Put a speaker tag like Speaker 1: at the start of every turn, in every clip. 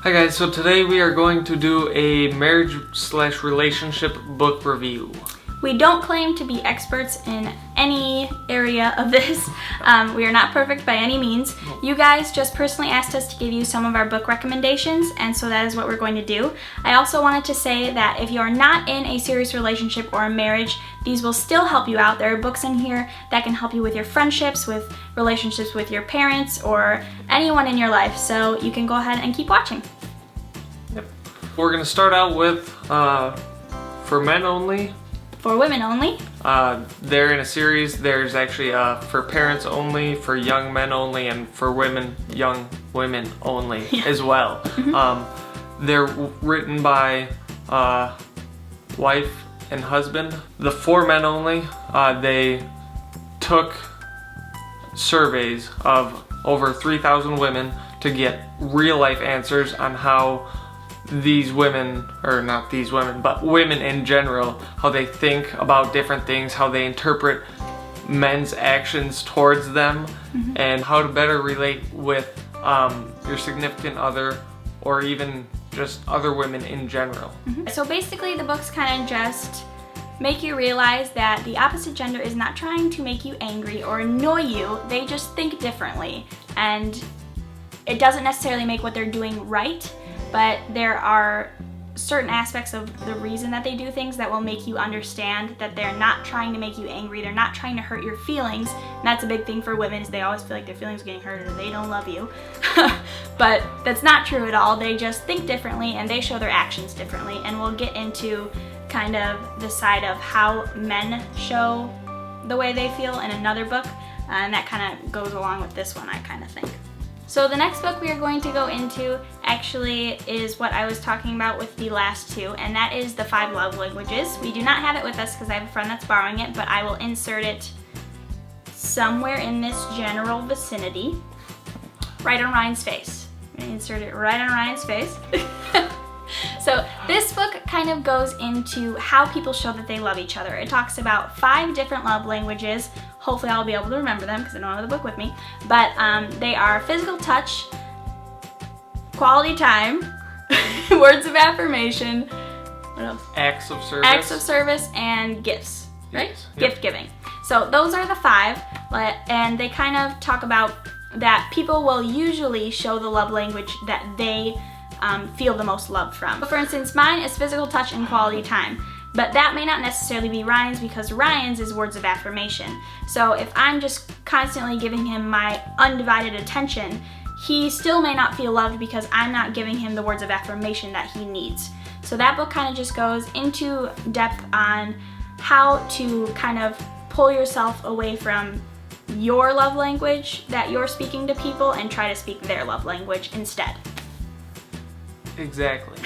Speaker 1: Hi guys, so today we are going to do a marriage/relationship book review.
Speaker 2: We don't claim to be experts in any area of this. We are not perfect by any means. You guys just personally asked us to give you some of our book recommendations, and so that is what we're going to do. I also wanted to say that if you are not in a serious relationship or a marriage, these will still help you out. There are books in here that can help you with your friendships, with relationships with your parents, or anyone in your life, so you can go ahead and keep watching.
Speaker 1: Yep. We're going to start out with For Men Only.
Speaker 2: For Women Only.
Speaker 1: They're in a series. There's actually For Parents Only, For Young Men Only, and For Women, Young Women Only as well. They're written by wife and husband. The For Men Only, they took surveys of over 3,000 women to get real life answers on how these women, or not these women, but women in general, how they think about different things, how they interpret men's actions towards them, and how to better relate with your significant other or even just other women in general.
Speaker 2: So basically the books kind of just make you realize that the opposite gender is not trying to make you angry or annoy you. They just think differently, and it doesn't necessarily make what they're doing right, but there are certain aspects of the reason that they do things that will make you understand that they're not trying to make you angry, they're not trying to hurt your feelings. And that's a big thing for women, is they always feel like their feelings are getting hurt or they don't love you. But that's not true at all. They just think differently and they show their actions differently, and we'll get into kind of the side of how men show the way they feel in another book, and that kind of goes along with this one, I kind of think. So the next book we are going to go into actually is what I was talking about with the last two, and that is The 5 Love Languages. We do not have it with us because I have a friend that's borrowing it, but I will insert it somewhere in this general vicinity. Right on Ryan's face. I'm going to insert it right on Ryan's face. So this book kind of goes into how people show that they love each other. It talks about 5 different love languages. Hopefully I'll be able to remember them because I don't have the book with me. But they are physical touch, quality time, words of affirmation, what else?
Speaker 1: Acts of service.
Speaker 2: Acts of service, and gifts, right?
Speaker 1: Yes.
Speaker 2: Gift giving. So those are the 5, and they kind of talk about that people will usually show the love language that they feel the most love from. For instance, mine is physical touch and quality time, but that may not necessarily be Ryan's, because Ryan's is words of affirmation. So if I'm just constantly giving him my undivided attention, he still may not feel loved because I'm not giving him the words of affirmation that he needs. So that book kind of just goes into depth on how to kind of pull yourself away from your love language that you're speaking to people and try to speak their love language instead.
Speaker 1: Exactly.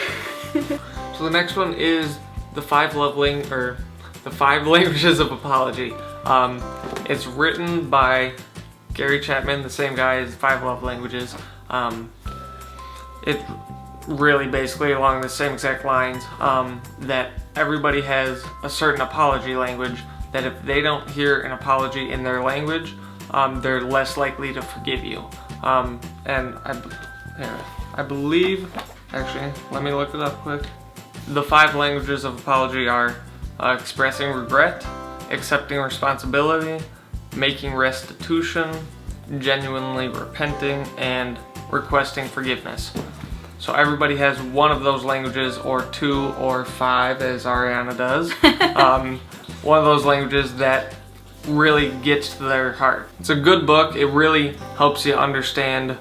Speaker 1: So the next one is The 5 Languages of Apology. It's written by Gary Chapman, the same guy as 5 Love Languages. It really basically along the same exact lines, that everybody has a certain apology language, that if they don't hear an apology in their language, they're less likely to forgive you. And I believe, actually, let me look it up quick. The 5 languages of apology are expressing regret, accepting responsibility, making restitution, genuinely repenting, and requesting forgiveness. So everybody has one of those languages, or 2 or 5 as Ariana does. One of those languages that really gets to their heart. It's a good book. It really helps you understand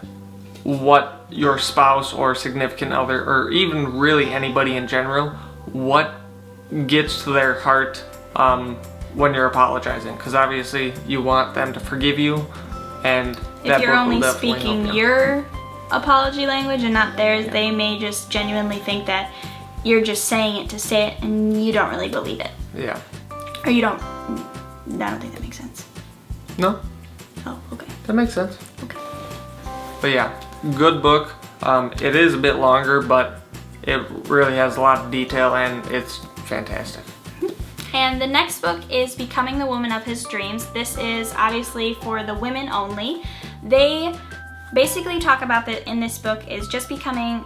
Speaker 1: what your spouse or significant other, or even really anybody in general, what gets to their heart when you're apologizing, because obviously you want them to forgive you, and
Speaker 2: if you're only speaking your apology language and not theirs, they may just genuinely think that you're just saying it to say it and you don't really believe it.
Speaker 1: Yeah.
Speaker 2: Or you don't. I don't think that makes sense.
Speaker 1: No?
Speaker 2: Oh, okay.
Speaker 1: That makes sense.
Speaker 2: Okay.
Speaker 1: But yeah, good book. It is a bit longer, but it really has a lot of detail and it's fantastic.
Speaker 2: And the next book is Becoming the Woman of His Dreams. This is obviously for the women only. They basically talk about that in this book is just becoming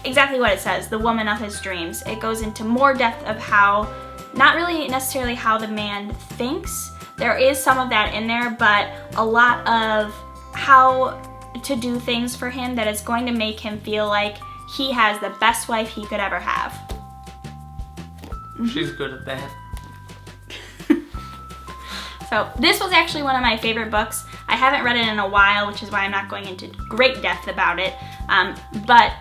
Speaker 2: exactly what it says, the woman of his dreams. It goes into more depth of how, not really necessarily how the man thinks. There is some of that in there, but a lot of how to do things for him that is going to make him feel like he has the best wife he could ever have.
Speaker 1: She's good at that.
Speaker 2: So this was actually one of my favorite books. I haven't read it in a while, which is why I'm not going into great depth about it, but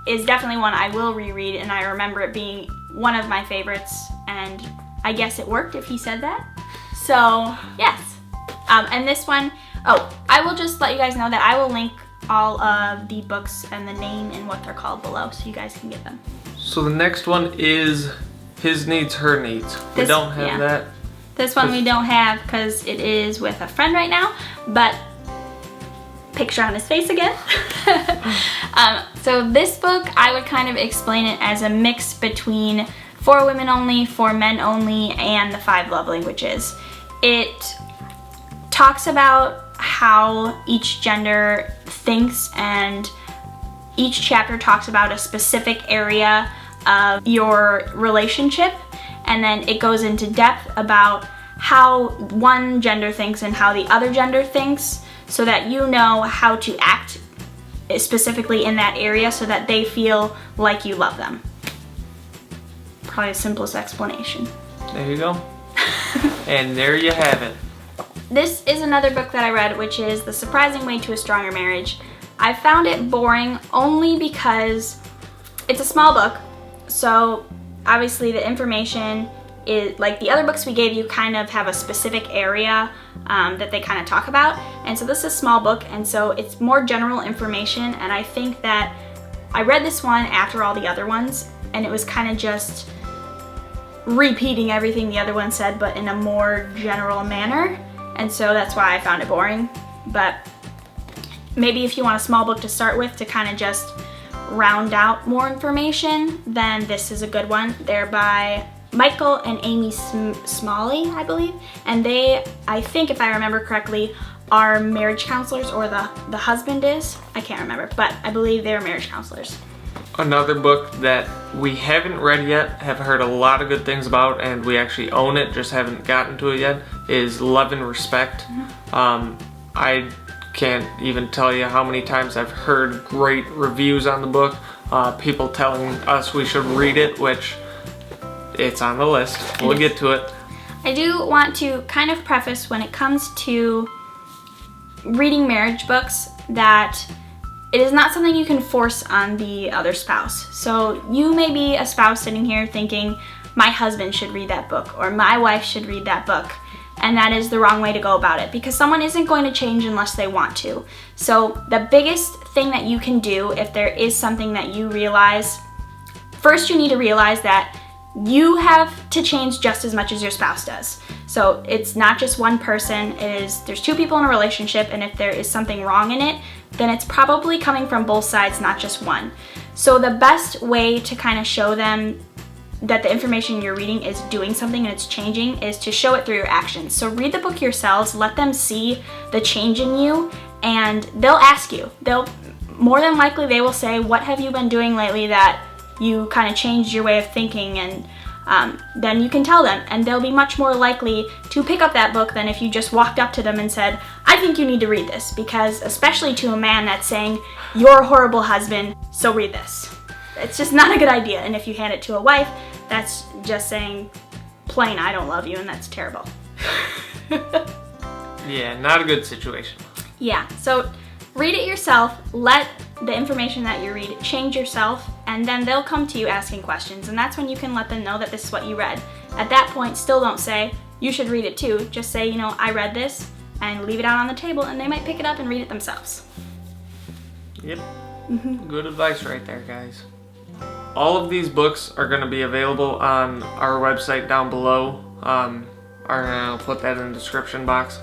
Speaker 2: it's definitely one I will reread, and I remember it being one of my favorites, and I guess it worked if he said that. So yes, and this one, I will just let you guys know that I will link all of the books and the name and what they're called below, so you guys can get them.
Speaker 1: So the next one is His Needs, Her Needs. We don't have that.
Speaker 2: This one we don't have because it is with a friend right now, but picture on his face again. So this book, I would kind of explain it as a mix between For Women Only, For Men Only, and the 5 Love Languages. It talks about how each gender thinks, and each chapter talks about a specific area of your relationship, and then it goes into depth about how one gender thinks and how the other gender thinks, so that you know how to act specifically in that area so that they feel like you love them. Probably the simplest explanation.
Speaker 1: There you go. And there you have it.
Speaker 2: This is another book that I read, which is The Surprising Way to a Stronger Marriage. I found it boring only because it's a small book, so obviously the information is, like the other books we gave you kind of have a specific area that they kind of talk about, and so this is a small book, and so it's more general information, and I think that I read this one after all the other ones, and it was kind of just repeating everything the other one said, but in a more general manner, and so that's why I found it boring. But maybe if you want a small book to start with to kind of just round out more information, then this is a good one. They're by Michael and Amy Smalley, I believe, and they, I think if I remember correctly, are marriage counselors, or the husband is. I can't remember, but I believe they're marriage counselors.
Speaker 1: Another book that we haven't read yet, have heard a lot of good things about, and we actually own it, just haven't gotten to it yet, is Love and Respect. I can't even tell you how many times I've heard great reviews on the book, people telling us we should read it, which it's on the list. We'll get to it.
Speaker 2: I do want to kind of preface, when it comes to reading marriage books, that it is not something you can force on the other spouse. So you may be a spouse sitting here thinking, my husband should read that book, or my wife should read that book. And that is the wrong way to go about it, because someone isn't going to change unless they want to. So the biggest thing that you can do, if there is something that you realize, first you need to realize that you have to change just as much as your spouse does. So it's not just one person, there's 2 people in a relationship, and if there is something wrong in it, then it's probably coming from both sides, not just one. So the best way to kind of show them that the information you're reading is doing something and it's changing is to show it through your actions. So read the book yourselves, let them see the change in you, and they'll ask you. More than likely they will say, what have you been doing lately that you kind of changed your way of thinking, and then you can tell them, and they'll be much more likely to pick up that book than if you just walked up to them and said, I think you need to read this, because especially to a man that's saying, you're a horrible husband, so read this. It's just not a good idea. And if you hand it to a wife, that's just saying plain, I don't love you, and that's terrible.
Speaker 1: Yeah, not a good situation.
Speaker 2: Yeah, so read it yourself, let the information that you read change yourself, and then they'll come to you asking questions, and that's when you can let them know that this is what you read. At that point, still don't say, you should read it too. Just say, I read this, and leave it out on the table, and they might pick it up and read it themselves.
Speaker 1: Yep. Good advice right there, guys. All of these books are going to be available on our website down below. I'll put that in the description box.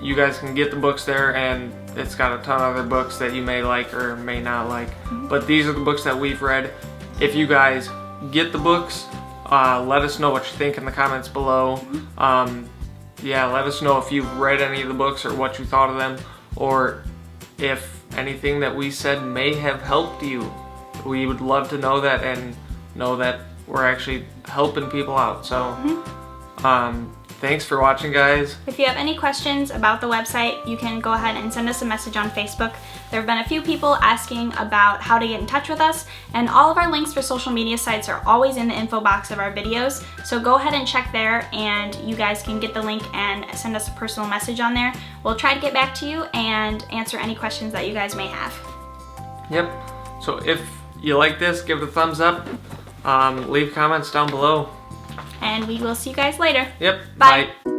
Speaker 1: You guys can get the books there, and it's got a ton of other books that you may like or may not like. But these are the books that we've read. If you guys get the books, let us know what you think in the comments below. Yeah, let us know if you've read any of the books or what you thought of them, or if anything that we said may have helped you we would love to know that and know that we're actually helping people out. So thanks for watching, guys.
Speaker 2: If you have any questions about the website, you can go ahead and send us a message on Facebook. There have been a few people asking about how to get in touch with us, and all of our links for social media sites are always in the info box of our videos. So go ahead and check there, and you guys can get the link and send us a personal message on there. We'll try to get back to you and answer any questions that you guys may have.
Speaker 1: Yep. So if you like this, give it a thumbs up. Leave comments down below.
Speaker 2: And we will see you guys later.
Speaker 1: Yep.
Speaker 2: Bye.
Speaker 1: Bye.